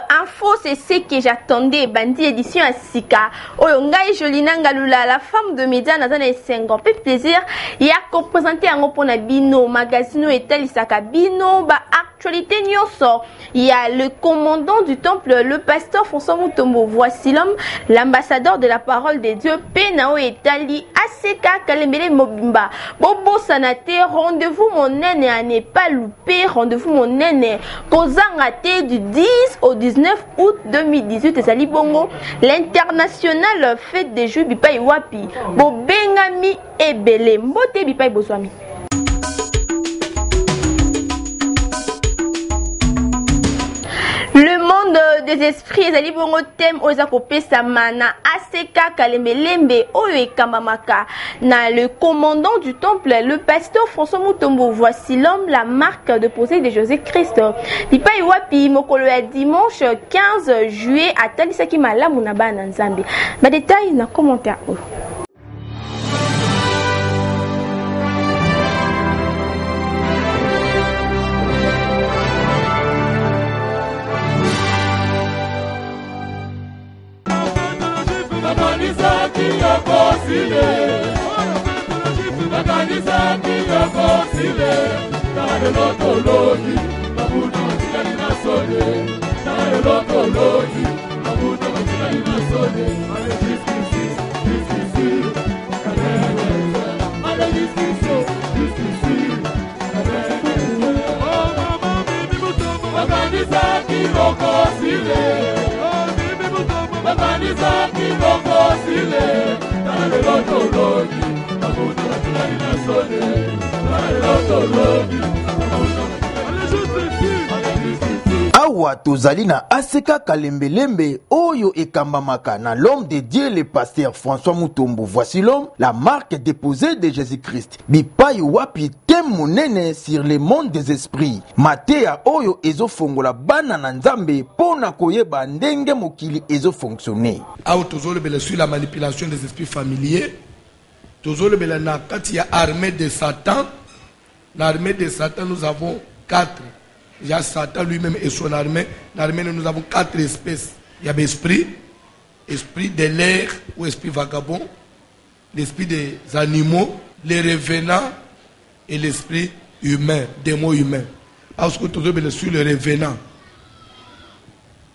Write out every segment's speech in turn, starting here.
info, c'est ce que j'attendais. Bandi édition à Sika. Oyongai Jolina Ngalula, la femme de média dans un 5 ans. Peu plaisir. Il y a qu'on présenté un pour Bino, magazine et tel Isaka Bino, actualité nyoso. Il y a le commandant du temple, le pasteur François Mutombo. Voici l'homme, l'ambassadeur de la parole de Dieu, Penao Etali, Aseka Kalembele Mobimba. Bobo Sanate, rendez-vous mon nene à ne pas louper, rendez-vous mon nene. Kozangate du 10 au 19 août 2018, Zali Bongo, l'international fête des Jeux Bipai Wapi. Bobengami Ebele, Mbote Bipai Bozwami. Le monde des esprits, Zali Bongo thème Ozakope Samana, Aseka Kalembelembe, Oye Kamamaka. Na le commandant du temple, le pasteur François Mutombo. Voici l'homme, la marque de posée de Jésus-Christ. Pipa Iwapi, Mokolo ya dimanche 15 juillet, à Talisaki Malamunaba Nanzambi. Ma détail, na commentaire. Awa tozali na Aseka Kalembelembe oyo ekambamaka na l'homme de Dieu le pasteur François Mutombo. Voici l'homme, la marque déposée de Jésus-Christ. Bipai wapi thème monene sur le monde des esprits. Matea oyo ezo fongola bana na Nzambe pona koyeba ndenge mokili ezo fonctionner. Awa tozole bela sur la manipulation des esprits familiers. Tozole bela na kati ya armée de Satan. L'armée de Satan, nous avons 4. Il y a Satan lui-même et son armée. L'armée, nous avons 4 espèces. Il y a l'esprit, esprit de l'air ou esprit vagabond, l'esprit des animaux, les revenants et l'esprit humain, démon humain. Parce que tout le sur le revenant.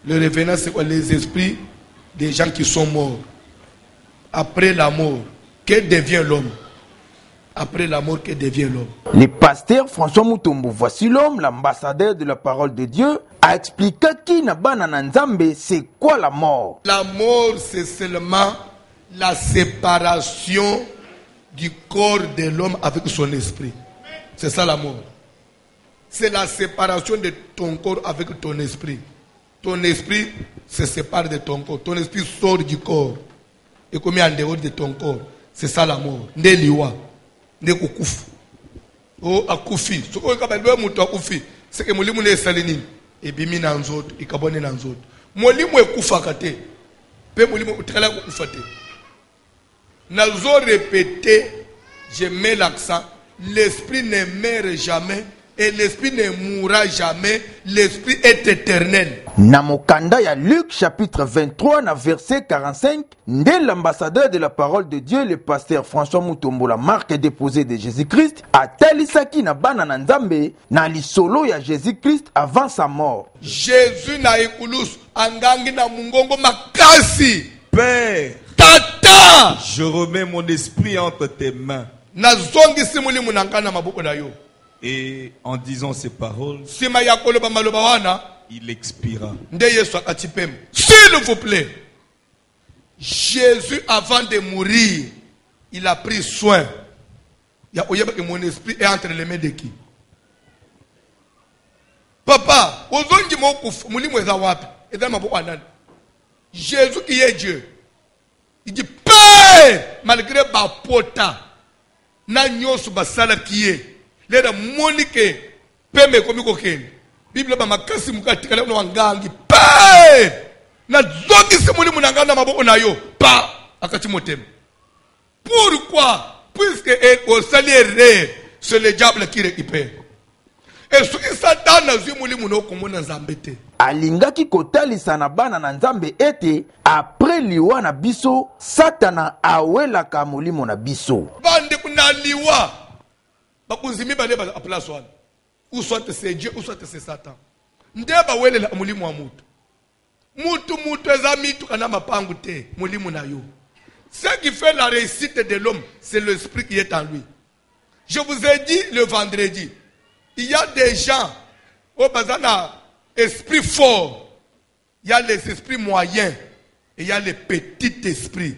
Le revenant, c'est quoi? Les esprits des gens qui sont morts. Après la mort, que devient l'homme? Après la mort, que devient l'homme? Le pasteur François Mutombo, voici l'homme, l'ambassadeur de la parole de Dieu, a expliqué qui n'a pas Nzambe, c'est quoi la mort? La mort, c'est seulement la séparation du corps de l'homme avec son esprit. C'est ça la mort. C'est la séparation de ton corps avec ton esprit. Ton esprit se sépare de ton corps. Ton esprit sort du corps. Et comme il est en dehors de ton corps, c'est ça la mort. Ndeliwa. Ndekukufu. Oh, akufi. Ce qu'on appelle muto akufi, c'est que molimu ne salini et bimi na nzoto, ikabone na nzoto. Molimu ekufa kate. Pe molimu utikala kukufa te. Nazo répéter, je mets l'accent, l'esprit ne meurt jamais et l'esprit ne mourra jamais, l'esprit est éternel. Namokanda ya Luc chapitre 23 na verset 45, nde l'ambassadeur de la parole de Dieu, le pasteur François Mutombo, la marque déposée de Jésus-Christ, a talisaki na bana na Nzambe na lisolo ya Jésus-Christ avant sa mort. Jésus na ikulus angangi na mungongo makasi. Père, Tata, je remets mon esprit entre tes mains. nazongi simuli munanga na maboko na yo. Et en disant ces paroles, Sima ya koloba maloba wana, il expira. nde Yesu akatipema. S'il vous plaît, Jésus avant de mourir, il a pris soin. Il y a oyeba que mon esprit est entre les mains de qui? Papa, ozongi mokufu mulimu eza wapi? Eza maboko anani? Jésus qui est Dieu. Il dit Père, malgré ba pota na nyosu basala qui est. Leda monike peme komiko ken. Bible ba makasi mukati kala no wangangi. Père, na zongi semuli munanga na maboko na yo. Pa akati motem. Pourquoi? Puisque au salaire, c'est le diable qui récupère. Et ce qui Satan a vu muli muno komona nzambete. alingaki kotalisa na bana na nzambe ete apres liwa na biso satana awelaka molimo na biso. Bande kuna liwa bakunzimi bale ba a place wana, ou soit c'est Dieu ou soit c'est Satan. Ndeba welela molimo wa mutu. Mutu ezami tu kana mapangu te molimo na yo. Ce qui fait la réussite de l'homme, c'est l'esprit qui est en lui. Je vous ai dit le vendredi, il y a des gens au bazana esprit fort, il y a les esprits moyens et il y a les petits esprits.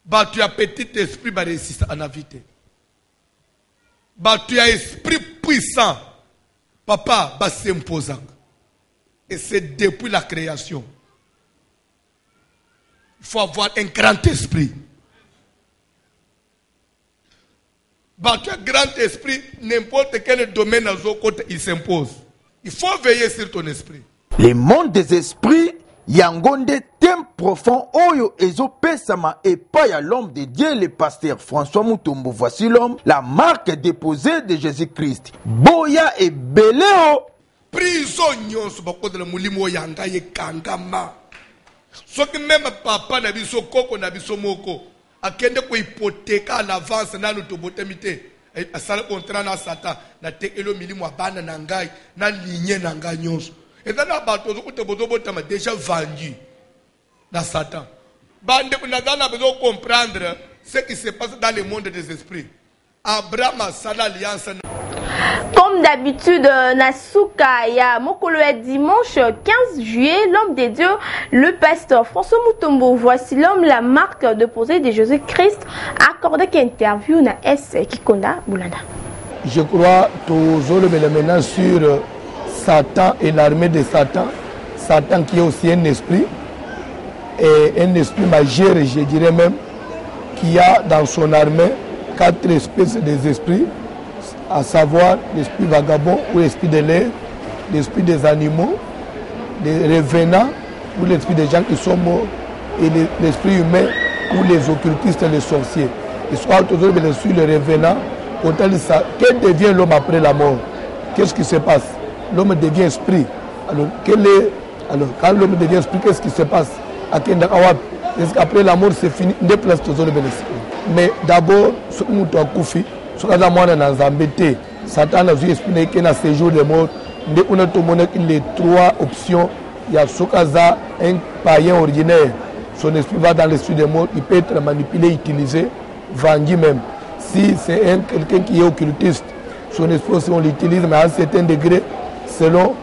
Bah tu as petit esprit bah réussir en invité. Bah tu as esprit puissant, papa bah s'imposant. Et c'est depuis la création. Il faut avoir un grand esprit. Bah, tu as un grand esprit, n'importe quel domaine il s'impose. Il faut veiller sur ton esprit. Le monde des esprits, yangonde thème profond oyo ezopesama epai ya l'homme de Dieu, le pasteur François Mutombo. Voici l'homme, la marque déposée de Jésus-Christ. Boya et Beléo. Prison nyonso bakoze la mulimo yanga ye kangama. Soki même papa na biso koko na biso moko akende ko hypothèque à l'avance na lotobotemite asala contrat na Satan na tekelo milimo abana na ngai na lignée na ngai nyonso. Et dans la bateau botama déjà vendu na Satan. Bande kuna dana besoin comprendre ce qui se passe dans le monde des esprits. Abraham a sala alliance. Comme d'habitude, Nasuka ya mokolo ya dimanche 15 juillet, l'homme de Dieu, le pasteur François Mutombo. Voici l'homme, la marque déposée de Jésus-Christ, accordé qu'interview na S Kikonda Boulanda. Je crois toujours maintenant sur Satan et l'armée de Satan. Satan qui est aussi un esprit, et un esprit majeur, je dirais même, qui a dans son armée 4 espèces des esprits, à savoir l'esprit vagabond ou l'esprit de l'air, l'esprit des animaux, les revenants ou l'esprit des gens qui sont morts, et l'esprit humain ou les occultistes et les sorciers. Et soit toujours bien sûr les revenants, que devient l'homme après la mort? Qu'est-ce qui se passe? L'homme devient esprit. Alors, quand l'homme devient esprit, qu'est-ce qui se passe? Est-ce qu'après la mort c'est fini? Déplace toujours le esprit. Mais d'abord, ce que nous avons fait, ce que nous avons fait, Satan a vu expliquer qu'il y a un séjour de mort. Nous avons les 3 options. Il y a un païen ordinaire. Son esprit va dans l'esprit de mort. Il peut être manipulé, utilisé, vendu même. Si c'est quelqu'un qui est occultiste, son esprit aussi on l'utilise, mais à un certain degré, selon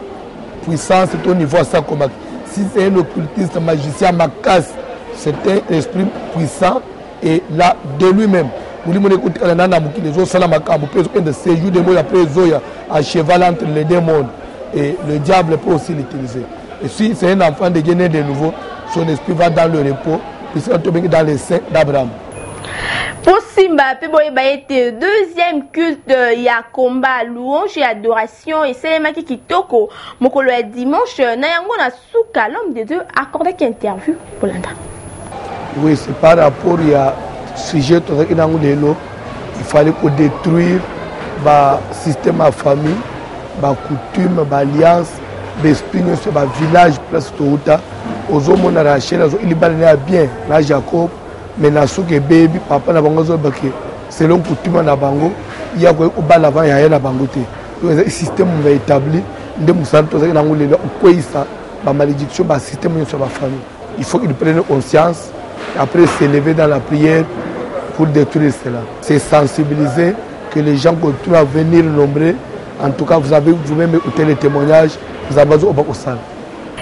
puissance, c'est au niveau à ça comme. Si c'est un occultiste, magicien, macasse, c'est un esprit puissant et là de lui-même. Les autres séjour de mort après Zoya à cheval entre les deux mondes, et le diable peut aussi l'utiliser. Et si c'est un enfant de Guinée de nouveau, son esprit va dans le repos, il sera tombé dans les seins d'Abraham. Pour Simba, deuxième culte, il y a combat, louange et adoration, et c'est le Kitoko, mokolo ya dimanche, na yango na souka, l'homme de Dieu, accordé qu'interview pour l'anda. Oui, c'est par rapport à sujet il fallait détruire le système de famille, la coutume, l'alliance, l'esprit sur le village, place Touta. Aux hommes, on a racheté, il est bien, là Jacob, mais na souke baby, papa na bango zo baki, selon coutume na bango, il y a quoi au bal avant, il y a na bango te. Le système on va établi, de musanto za na ngule quoi ça, la malédiction, le système sur la famille. Il faut qu'ils prennent conscience. Après s'élever dans la prière pour détruire cela. C'est sensibiliser que les gens continuent à venir nombreux. En tout cas, vous avez vous-même écouté les témoignages, vous avez besoin au salle.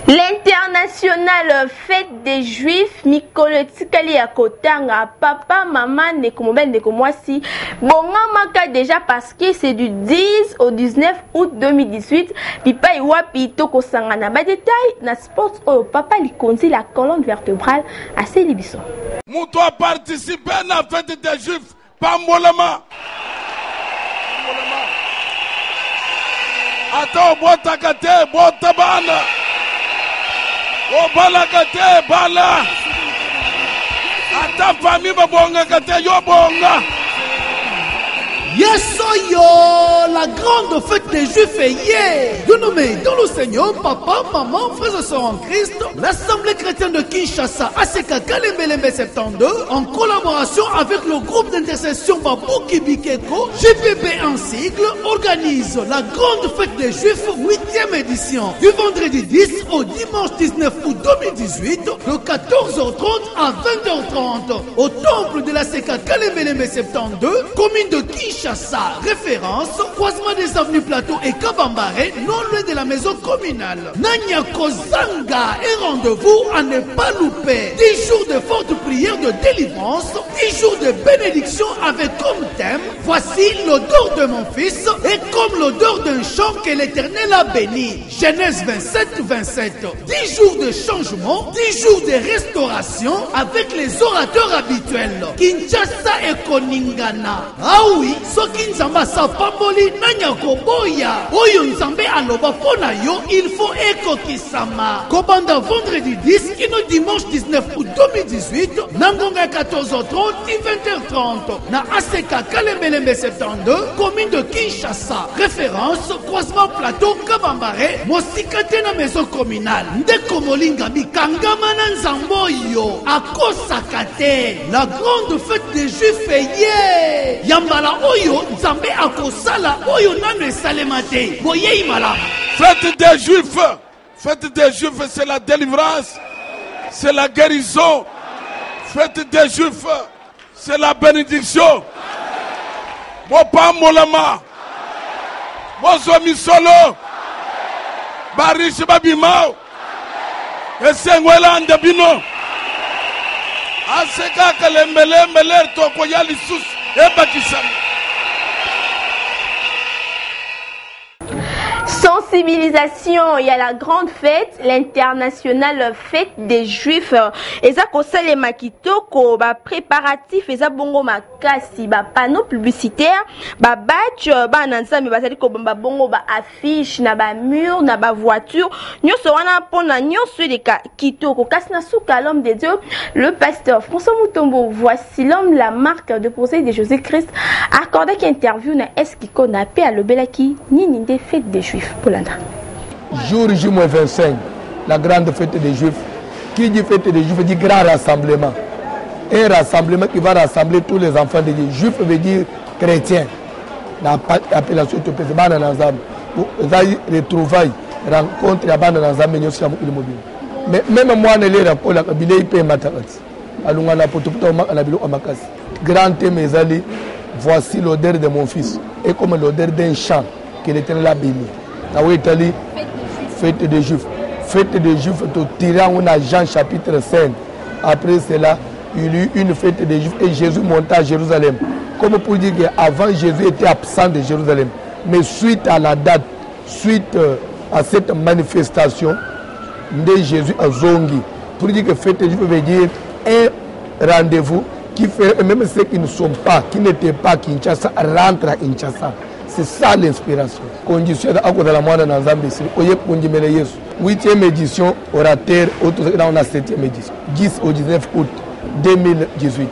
L'internationale fête des Juifs, Mikolo Tikali ya Kotanga, papa, maman, Nekomobel, Nekomwasi, Bongamaka déjà parce que c'est du 10 au 19 août 2018, Pipa Iwapi Toko Sangana. Ba détail, na sport, papa li conduit la colonne vertébrale à Célibisson. Mouto a participé à la fête des Juifs, Pambolama. Attends, Botakate, Botabana. O bala kate bala. Ata famille babonga kate yo bonga. Yes, yo, la grande fête des Juifs est hier. Dénommé dans le Seigneur, papa, maman, frères et sœurs en Christ, l'Assemblée chrétienne de Kinshasa, ACK Kalembelembe 72, en collaboration avec le groupe d'intercession Babouki Bikeko, GPP en sigle, organise la grande fête des Juifs, 8e édition, du vendredi 10 au dimanche 19 août 2018, de 14h30 à 20h30, au temple de l'ACK Kalembelembe 72, commune de Kinshasa, référence, croisement des avenues Plateau et Kabambare, non loin de la maison communale. Nanya Kozanga et rendez-vous à ne pas louper. 10 jours de forte prière de délivrance, 10 jours de bénédiction avec comme thème, voici l'odeur de mon fils et comme l'odeur d'un champ que l'Éternel a béni. Genèse 27-27. 10 jours de changement, 10 jours de restauration avec les orateurs habituels. Kinshasa et Koningana. Ah oui, soki nzamba sa pamboli nanya koboya. Oyo nzambe aloba pona yo, il faut ekokisama. Kobanda vendredi 10 kino dimanche 19 août 2018, nangonga 14h30 et 20h30. Na ACK Kalembelembe 72, commune de Kinshasa. Référence, croisement Plateau Kabambare, Mosikate na maison communale. Ndeko molinga bikangama na nzambo yo. Akosakate, la grande fête des Juifs est hier. Yambala oyo, nzambe akosala oyo nanu esalemate. Boye imala. Fête des Juifs. Fête des Juifs, c'est la délivrance. C'est la guérison. Fête des Juifs, c'est la bénédiction. Mopa molama. Mozomi solo. Barish babimao. Esengwela andabino. Aseka kalembelembe ler toko yali sus. Ebakisam. Sensibilisation, il y a la grande fête, l'internationale fête des Juifs. Et ça, qu'on sait les makitoko, bah, préparatifs, et ça, bongo makasi, bah, panneaux publicitaires, bah, batch, bah, nanzami, bah, c'est-à-dire qu'on bah, bongo, bah, affiche, na bah, mur, na bah, voiture. Nous sommes pona, nous sommes les kitoko, kasna souka, l'homme de Dieu, le pasteur François Mutombo, voici l'homme, la marque de procès de Jésus-Christ, accordé qu'interview na Eskiko na paix à l'obelaki, ni des fêtes des Juifs. Jour J-25, la grande fête des Juifs. Qui dit fête des Juifs dit grand rassemblement. Un rassemblement qui va rassembler tous les enfants des Juifs veut dire chrétiens. L'appellation de président dans l'ensemble. Les retrouvailles, rencontres, la bande dans l'ensemble, mais même moi, je l'ai rappelé, je l'ai payé ma taxe. Grand thème, voici l'odeur de mon fils. Et comme l'odeur d'un champ que l'Éternel a béni. Fête des Juifs. Fête des Juifs, on a Jean chapitre 5. Après cela, il y eut une fête des Juifs et Jésus monta à Jérusalem. Comme pour dire qu'avant Jésus était absent de Jérusalem. Mais suite à la date, suite à cette manifestation de Jésus à Zongi, pour dire que fête des Juifs veut dire un rendez-vous qui fait, même ceux qui ne sont pas, qui n'étaient pas à Kinshasa, rentrent à Kinshasa. C'est ça l'inspiration. Condition à cause de la moine dans Zambie. 8e édition, orateur, on a 7e édition. 10 au 19 août 2018.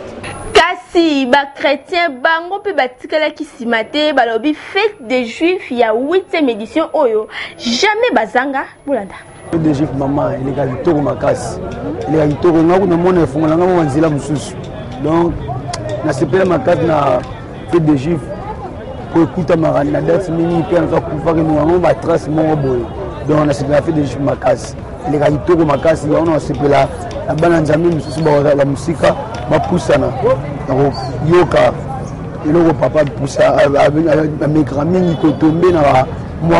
Kasi, ba chrétien, bango pe batikala ki simate, balobi fête des Juifs, il y a 8e édition, oyo. Jamais bazanga, boulanda. Fête des Juifs, maman, il est à Vitoro Makas. Il est à Vitoro, on a un monde qui est en Zila Moussous. Donc, on a séparé ma carte na fête des Juifs. Pour écouter ma date, mini père va pouvoir nous va trace mon boy. Donc on a fait des Juifs Makas. Les gars ils tournent Makas, on a séparé la banane zamine, la musique, ma poussana. Donc yoka, il a papa poussa avec mes grands-mères qui sont tombés dans moi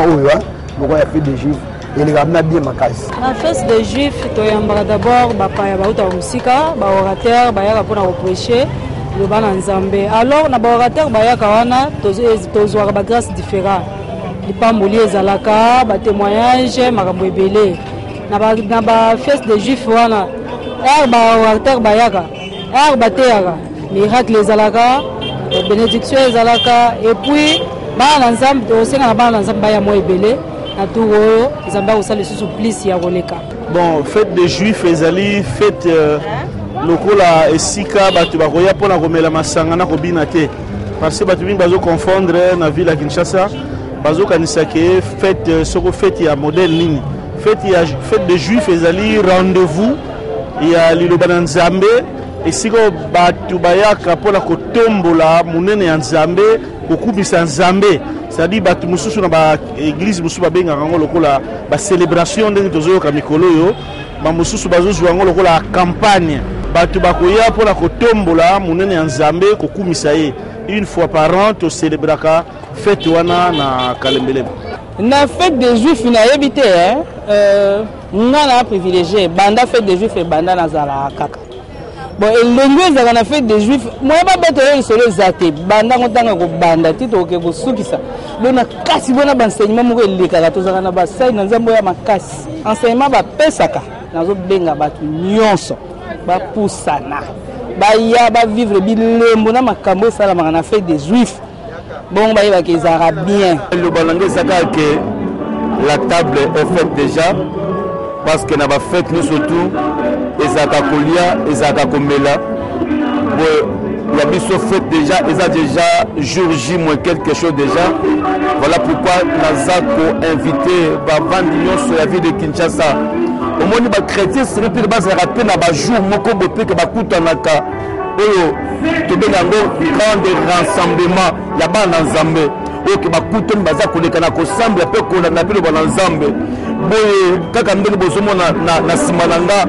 donc on a fait des Juifs. Et les gars bien Makas. La fête des Juifs, tu as d'abord papa ya ba musique, ba orateur, ba ya pour prêcher. Le ban Nzambe. Alors, na orateur bayaka wana tozwaka ba grâce différent. Lipamboli ezalaka, ba témoignage, makambo ebele. Na ba fête des Juifs wana, ba orateur bayaka, ba teyaka, miracle ezalaka, bénédiction ezalaka, et puis ba Nzambe tosenga na ba Nzambe baya mo ebele. Na tout oyo, Nzambe osala lisusu plus ya koleka. Bon, fête des Juifs ezali fête lokola esika bato bakoya mpona komela masanga na kobina te parce que batu mingi bazo confondre na ville ya Kinshasa bazo kanisa ke fête soko fête ya modèle nini fête de juif ezali rendez-vous ya liloba na Nzambe esiko batu bayaka mpona kotombola munene ya Nzambe kokumisa Nzambe c'est-à-dire batu mususu na ba église mususu babengaka ngo lokola ba célébration ndenge tozoyoka mikolo yo ba mususu bazozwa ngo lokola campagne batu bakoya mpona kotombola munene ya Nzambe kokumisa ye une fois par an to célébraka fête wana na Kalembele na fête des juifs na yebite nga na privilégié banda fête des juifs et banda nazala kaka bon elongo ezaka na fête des juifs moya babeto oyo lisolo eza te banda ngotanga kobanda ti toke kosukisa bona kasi bona baenseignement moko elekaka tozalaka na basali na Nzambe ya makasi enseignement bapesaka nazobenga bato nyonso bapusana baya bavivre bilembo na makambo esalamaka na fête des juifs bon bayebaka ezalaka bien le balangue ezaka ke la table est faite déjà parce que na ba fête nous surtout ezaka kolia ezaka komela bon la biso fête déjà déjà jour J moins quelque chose déjà voilà pourquoi nazako invité ba vandi nyonso ya ville de Kinshasa au moins ba chrétien serait plus base rappeler na ba jour moko bope que ba kutanaka oyo tobenga ngo grand rassemblement ya bana Nzambe oyo ke bakutani baza koleka na kosambla pe kolanda pe bana Nzambe boye kaka ndenge bozomona na sima na nga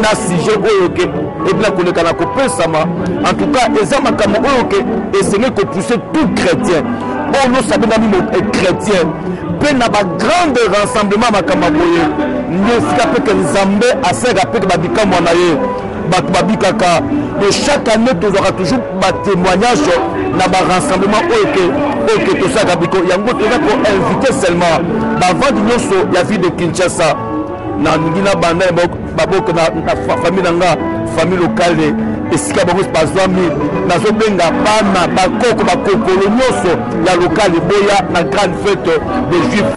na sujet oyo ke ebla koleka na kopesama en tout cas eza makambo oyo ke esenge kopousser tout chrétien bon nous savons même chrétien pe na ba grande rassemblement makambo boye nesika pe ke Nzambe aseka pe ke babikambo na ye bato babikaka de chaque année tu auras toujours ba témoignage na ba rassemblement oyo ke tosaka biko yango toza ko inviter seulement ba vandi nyonso ya ville de Kinshasa na ngina banda baboko na famille nanga famille locale esika bango spazami nazobenga bana bakoko bakokolo nyonso ya locale boya na grande fête des juifs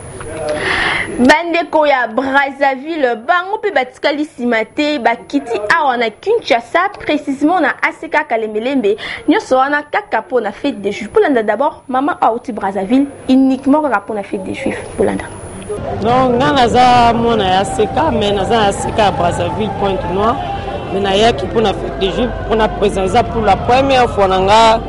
bandeko ya Brazzaville bango pe batikali simate bakiti awa na Kinshasa précisément na ACK Kalembelembe nyonso wana kaka po na fête des juifs polanda d'abord maman auti Brazzaville uniquement kaka po na fête des juifs polanda donc nga naza mona ya ACK mais naza ACK à Brazzaville Pointe-Noire mais na yaki po na fête des juifs pour na présenter pour la première fois nanga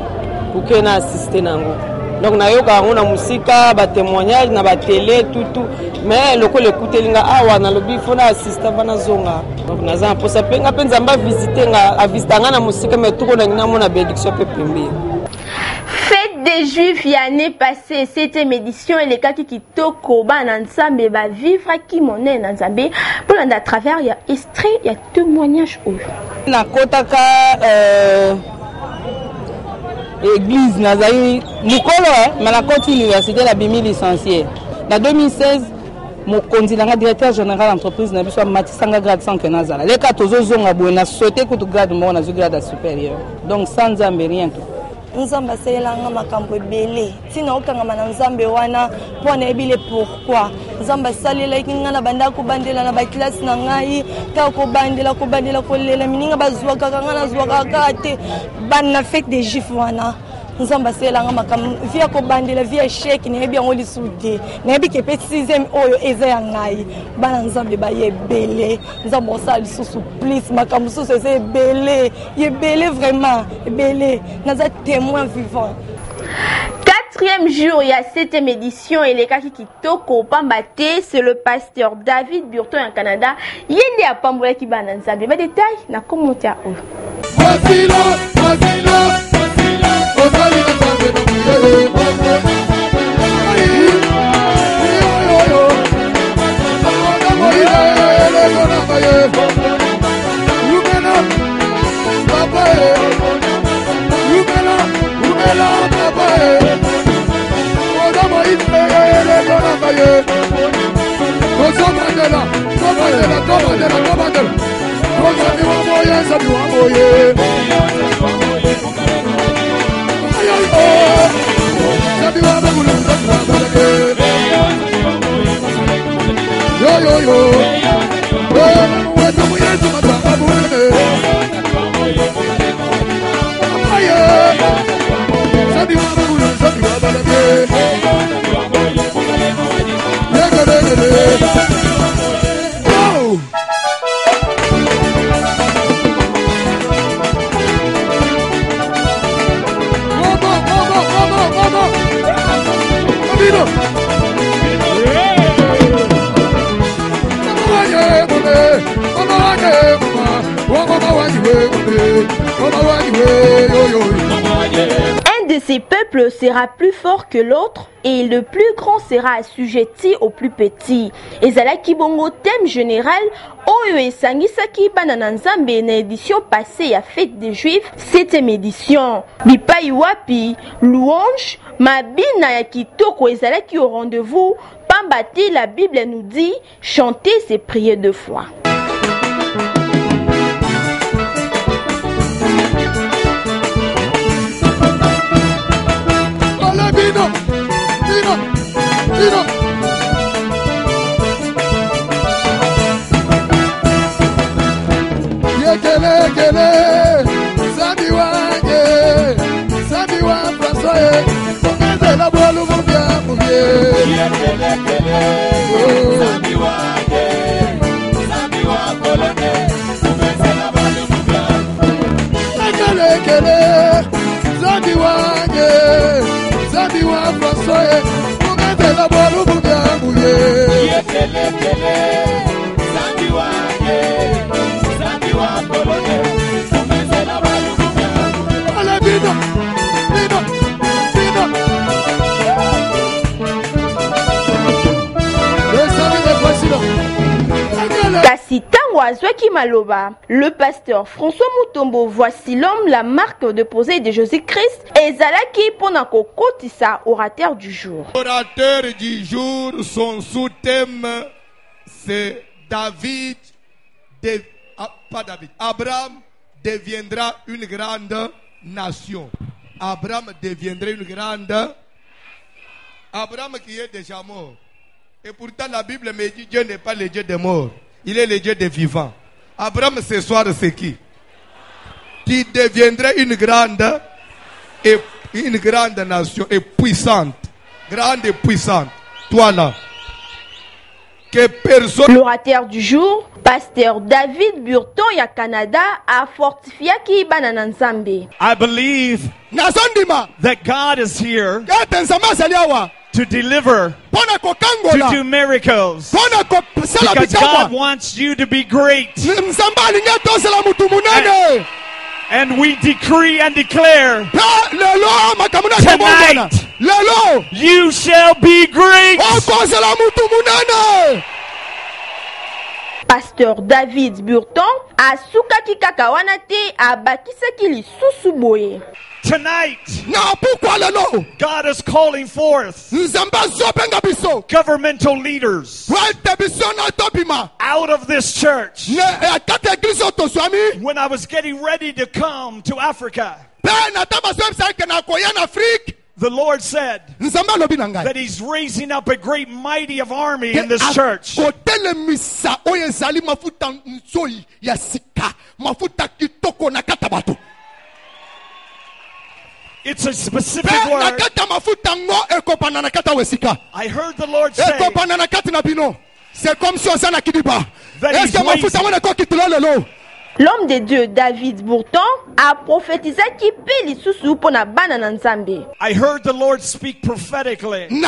pour que na assister nango donc nayoka yango na musika ba témoignage na ba télé tout mais loko l'écouter linga awa na lobi fona assista bana zonga donc naza pour ça penga penza mba visiter nga a visiter nga na musika mais tout na ngina mona bénédiction pe pembe fête des juifs l'année passée 7e édition et les cas qui toko bana Nzambe ba vivre qui monnaie na Nzambe pour à travers il y a extrait il y a témoignage na kotaka église nazali mukolo mais la côte université la bimi licencié en 2016 mon candidat directeur général d'entreprise na biso matisanga grade 100 que nazala les cas tozozonga boye na sauté ko to grade mo na zo grade supérieur donc sans Nzambe rien tout Nzambe aselanga makambo ebele tina okangama na Nzambe wana pona ebile pourquoi Nzambe asalela ikinga na banda ko bandela na ba classe na ngai ta ko bandela kolela mininga bazwa kaka ngana zwa kaka te bana fête des juifs wana Nzambe aselanga makambo via ko bandela via chèque ne bien ngoli soudé na bi ke petit 6e oyo eza ya ngai bana Nzambe ba yebele Nzambe osali susu please makambo susu eza ebele yebele vraiment ebele naza témoin vivant 4e jour, il y a 7e édition et les cas qui toko pambate, c'est le pasteur David Burton en Canada. Il y a des pamboula qui banent Nzambe. Mais détail, na commenté à eux. Un de ces peuples sera plus fort que l'autre et le plus grand sera assujetti au plus petit. Ezalaki bongo thème général oyo esangisaki bana na Nzambe na édition passée ya fête des Juifs 7e édition. Bipai wapi louange mabina ya kitoko ezalaki au rendez-vous. Pambati, la Bible nous dit chanter c'est prier 2 fois. Le pasteur François Mutombo, voici l'homme, la marque déposée de Jésus-Christ, et Zalaki Ponako Kotissa, orateur du jour. Orateur du jour, son sous-thème, c'est David, pas David, Abraham deviendra une grande nation. Abraham deviendra une grande. Abraham qui est déjà mort. Et pourtant la Bible me dit Dieu n'est pas le Dieu des morts. Il est le Dieu des vivants. Abraham ce soir c'est qui? Qui deviendrait une grande nation et puissante. Grande et puissante. Toi là. Que personne. L'orateur du jour, pasteur David Burton ya Canada a fortifié ki banana Nzambe. I believe that God is here to deliver, to do miracles, because God wants you to be great. And we decree and declare tonight, you shall be great. Pasteur David Burton a sukaki kakawana te abakisaki lisusu boye. Tonight, God is calling forth governmental leaders out of this church. When I was getting ready to come to Africa, the Lord said that He's raising up a great mighty of army in this church. It's a specific word. I heard the Lord say that He's raising. L'homme de Dieu David Burton a prophétisé qui peut lisusu pona banana Nzambe. I heard the Lord speak prophetically. And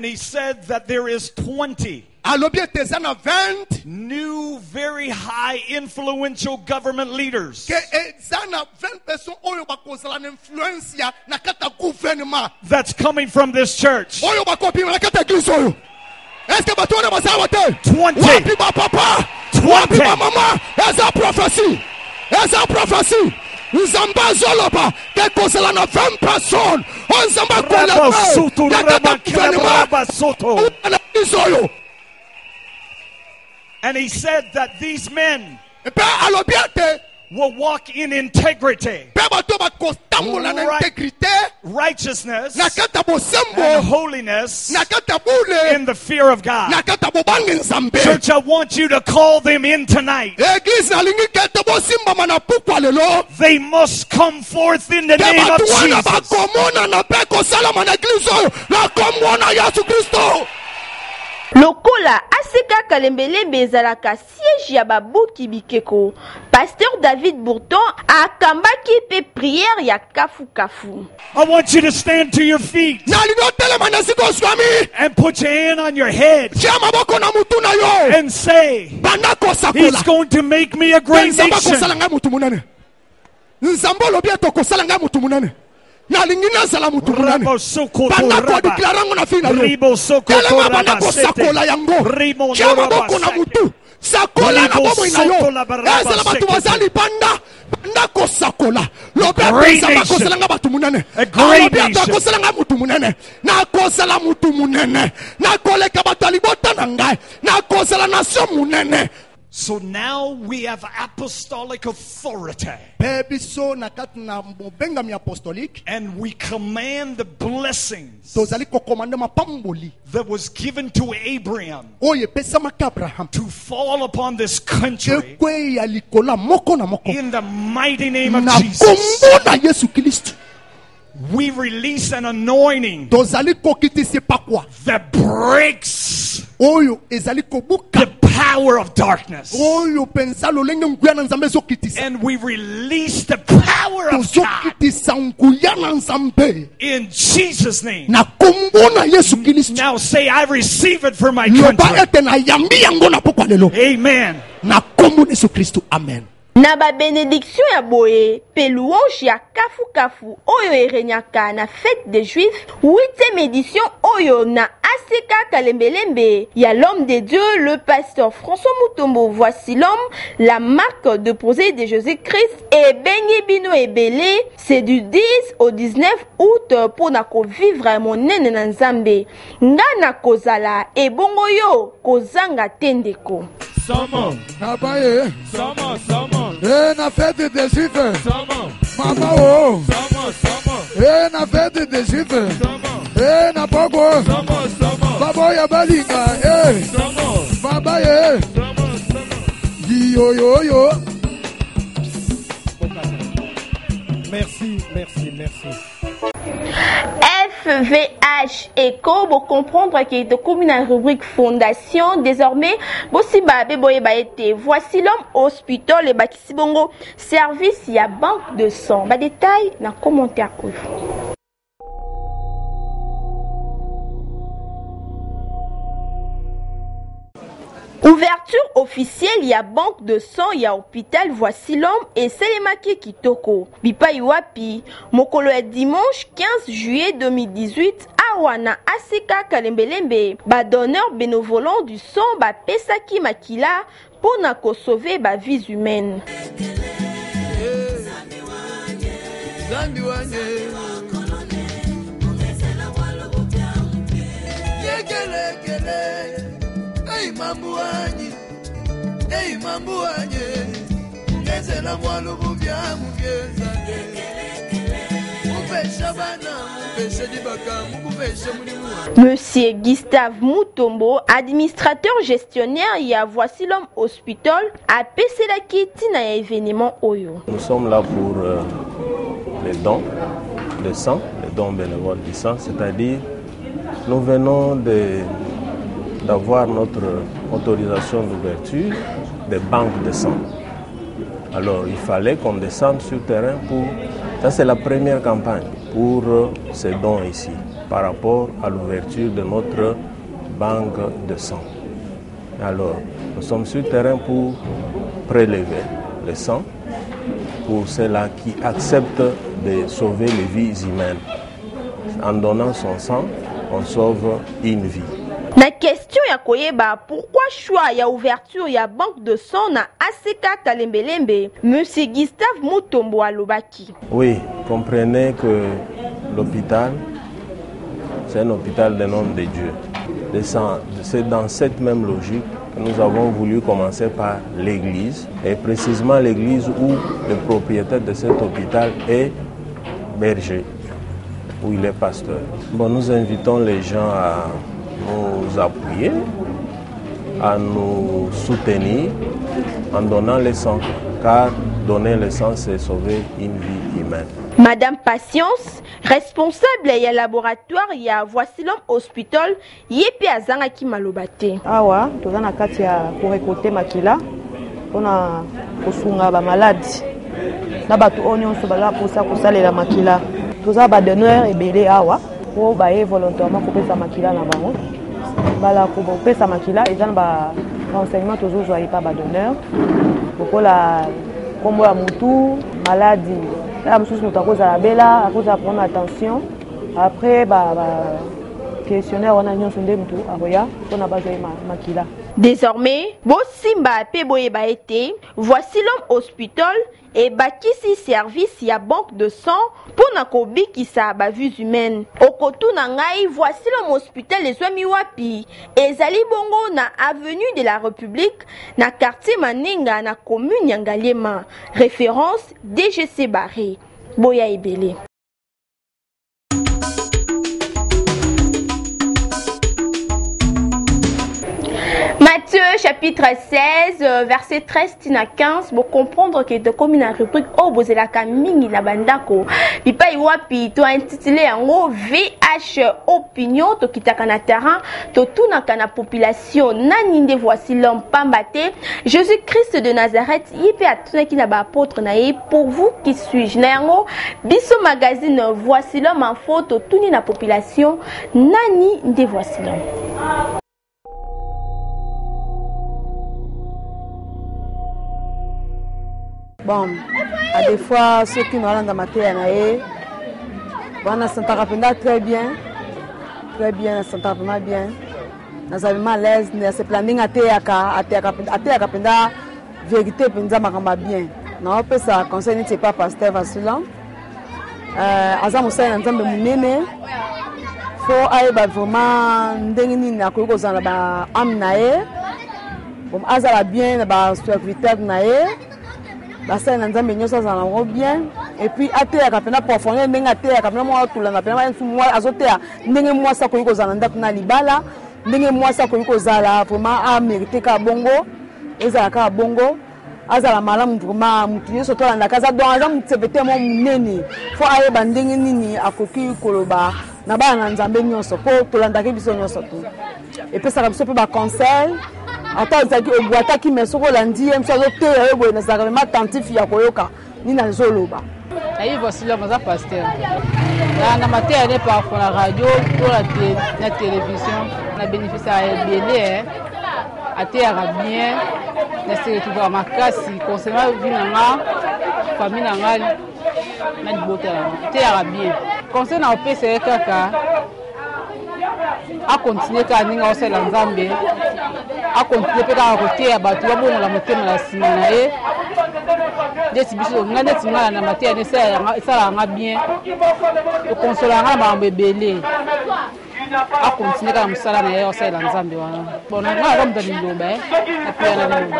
He said that there is 20 new, very high, influential government leaders that's coming from this church. 20. And He said that these men will walk in integrity, righteousness, and holiness in the fear of God. Church, I want you to call them in tonight. They must come forth in the name of Jesus. Lokola Aseka Kalembelembe ezalaka siège ya babuki bikeko. Pasteur David Bourton akambaki pe prière ya kafu kafu. I want you to stand to your feet and put your hand on your head and say, He's going to make me a great nation. na lingina zala mutu munane banda ko deklara ngo na fina yo telema banda ko sakola yango kia maboko na mutu sakola na bomo ina yo ezala batu bazali banda ko sakola lobe pesa bakosala nga batu munane lobe akosala nga mutu munane na kosala mutu munane na koleka batu alibota na ngai na kosala nation munane. So now we have apostolic authority. And we command the blessings that was given to Abraham to fall upon this country in the mighty name of Jesus. We release an anointing that breaks the power of darkness. And we release the power of God in Jesus' name. Now say, I receive it for my country. Amen. Amen. Na ba bénédiction ya boye, pe louange ya kafu kafu oyo erenyaka na fête des Juifs, 8e édition oyo na Aseka Kalembelembe, ya l'homme de Dieu, le pasteur François Mutombo. Voici l'homme, la marque de posée de Jésus-Christ, et Bengi Bino Ebele, c'est du 10 au 19 août pour na ko vivre mon nene na Nzambe. Nga na kozala, e bongo yo, kozanga tendeko. Sama, Nabaye, Sama, na fête des Juifs, Mama oh, Sama, na fête des Juifs, na Bogo, Baboya Balinga, Baba yo yo yo. Merci. FVH Echo, pour comprendre qu'il est comme une rubrique fondation. Désormais, Bossiba Beboye Baete. Voici l'homme hospital et Bakisibongo. Service, il y a banque de sang. Ba détail, dans commentaire. Ouverture officielle, il y a banque de sang, il y a hôpital, voici l'homme et Selemaki Kitoko. Bipai Wapi, Mokolo est dimanche 15 juillet 2018, Awana Aseka Kalembelembe, ba donneur bénévolant du sang, ba Pesaki Makila, pour na ko sauver ba vies humaines. Monsieur Gustave Mutombo, administrateur gestionnaire, il y a voici l'homme hospital, à Peselaki Tina événement Oyo. Nous sommes là pour les dons de sang, les dons bénévoles du sang, c'est-à-dire nous venons d'avoir notre autorisation d'ouverture des banques de sang. Alors il fallait qu'on descende sur le terrain pour... Ça c'est la première campagne pour ces dons ici, par rapport à l'ouverture de notre banque de sang. Alors nous sommes sur le terrain pour prélever le sang pour ceux-là qui acceptent de sauver les vies humaines. En donnant son sang, on sauve une vie. La question ya koyeba, pourquoi choix ya ouverture ya banque de sang na Aseka Kalembelembe, Monsieur Gustave Mutombo alobaki. Oui, comprenez que l'hôpital, c'est un hôpital des noms de Dieu. C'est dans cette même logique que nous avons voulu commencer par l'église, et précisément l'église où le propriétaire de cet hôpital est berger, où il est pasteur. Bon, nous invitons les gens à nous appuyer, à nous soutenir en donnant le sang, car donner le sens et sauver une vie humaine. Madame Patience, responsable ya laboratoire ya Voici l'homme hospital, yepe azanga ki malobate. Awa, toza na kati ya pour récolter makila, pona kosunga ba malade. Na batu onyon so bala posa kosalela makila. Toza ba donneur ebele awa, po ba ye volontairement kopesa makila na bango. Bala ko kopesa makila, ezana ba renseignement toujours joyé pas ba donneur. Pokola kombo ya mutu, maladie. Là, je suis à la bella, à cause de prendre attention. Après, questionnaire, on a mis son démon à Roya, on a basé Makila. Désormais, Bosimba Peboyeba été, Voici l'homme hospital et Bakisi service ya banque de sang pour Nakobi qui sa vues humaines. Okotu Nangai, Voici l'homme hospital les Swami Wapi et Zali Bongo na avenue de la République, na quartier Maninga na commune Yangalema. Référence DGC Barré. Boya Ebele. Matthieu chapitre 16, verset 13 à 15, pour comprendre que de comme une rubrique au bout de la camine la bandako. Pipa iwapi to intitulé en VH opinion to kitaka na terrain to tout na population naninde Voici l'homme pambate Jésus-Christ de Nazareth yipe atuna ki na ba apôtre na ye pour vous qui suis-je na yango biso magazine Voici l'homme en photo tout ni na population nani nde Voici l'homme. Bon, à des fois, ceux qui nous rendent dans ma terre, on a senti très bien, senti bien. Nous avons à l'aise, nous avons planning à terre, vérité, bien. Non, peut ça concerne c'est pas pasteur Vassilan. Azam Hussein Nzambe Munene. Faut aller vraiment ndengini na ko kozana ba amnae. Bon, azala bien ba serviteur nae. Basa Nzambe nyosa za na bien et puis atea kapena profondeur ndenge atea kapena mo atula na pena mo azotea ndenge mo sa ko kozana ndako na libala ndenge mo sa ko kozala vraiment a mériter ka bongo ezala ka bongo azala malamu vraiment mutu nyoso to na kaza donc aza mutebete mo munene fo ayeba ndenge nini akoki koloba na ba na Nzambe nyoso po tolanda ke biso nyoso to et puis ça ka biso pe ba conseil. Attends, au bois qui me sont landis, me sont terre, na ça vraiment attentif ya koyoka ni na zoloba. Ayi Voici l'homme za pasteur. Na matière n'est pas pour la radio, pour la télévision, na bénéficié à bien à terre bien, na se trouver ma kasi concernant vinanga, famille nanga, na boté terre bien. Concernant au PC kaka a continuer ka ninga osela Nzambe a continuer pe ka côté ya batu ba bongo la motema la simana e desi biso ngane tinga na matière de ça nga bien o consoler nga ba mbebele a continuer ka musala na yo osela Nzambe wana bon nga ba mdani loba na pia na loba.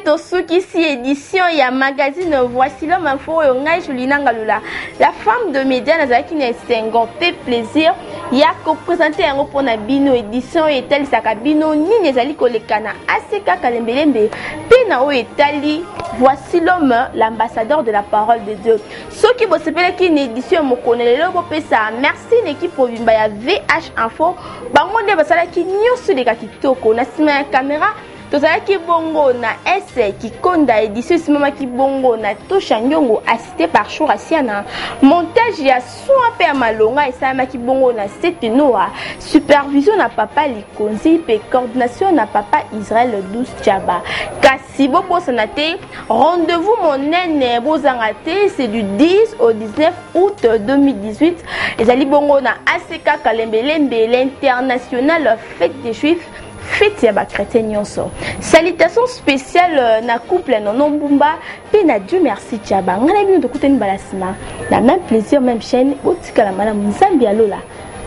Tosuki édition ya magazine Voici l'homme info et ngai Julina Ngalula. La femme de média nazaki na sengo fait plaisir ya ko présenter yango pona bino édition etali sakabino nini ezali kolekana aseka kalembelembe pena o etali Voici l'homme l'ambassadeur de la parole de Dieu. Soki bo sepele ki une édition mokonelelo bo pesa merci l'équipe Ovimba ya VH info bango nde basala ki nyoso de kitoko na sima ya caméra. Tozalaki bongo na ese Kikonda édition simama ki bongo na Tosha Nyongo assisté par Chourasiana. Montage ya soin pe malonga esama ki bongo na Setenoa. Supervision na papa Likonzi pe coordination na papa Israël 12 Tchaba. Kasi bobo sanate rendez-vous monene bozangate c'est du 10 au 19 août 2018. Ezali bongo na ACK Kalembelembe l'international fête des juifs. Fête ya ba chrétien nyonso. Salutations spéciales na couple non Mbumba pe na Dieu merci Tchaba. Ngana bino to kuteni balasima. Na même plaisir même chaîne otika la mala Nzambi alola.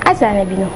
Azana bino.